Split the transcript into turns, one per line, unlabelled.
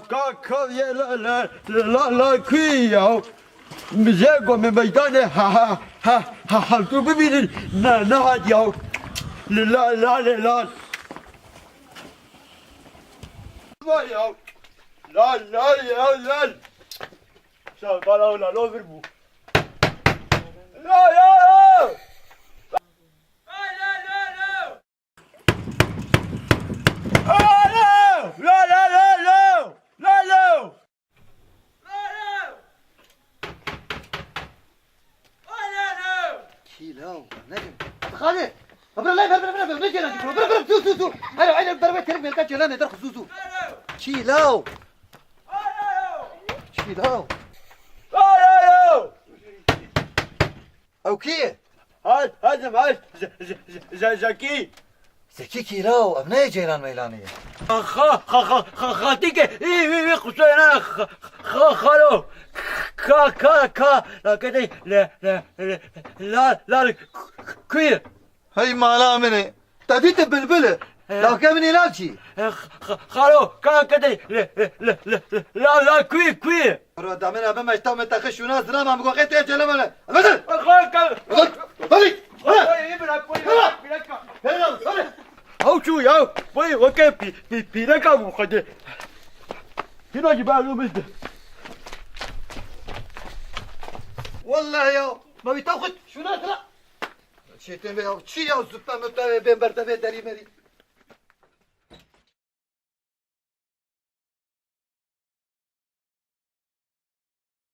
کاکاویه لا کیو مزاجو من میدان ها تو ببینید نه هدیو لا لا شغال لا بربو لا
كيلو نجم خالد برا لا برا نجي نجي برا زو انا ضربت ترمي الكاتش لا ندرخ زو كيلو او كي
هذا معاش
زكي كيلو ابناء جيران ميلانية
خاتيك ايه قصينا خالو كا لا كده لا كوير
هاي مالا مني تديت بلبلة لا كمني لابشي
خالو كده لا كوير
رو دامنا بما يشتاو متاخش وناس درام عم قوقيت ايه جلما لا مثل بلي
هاو شو يا بوي وكيف بيركا وخد هنا جبالو مزد
والله يا ما بيتاخد شو ناس لا شيتين بيها شي يا زبا متابع بين برتبه دري مري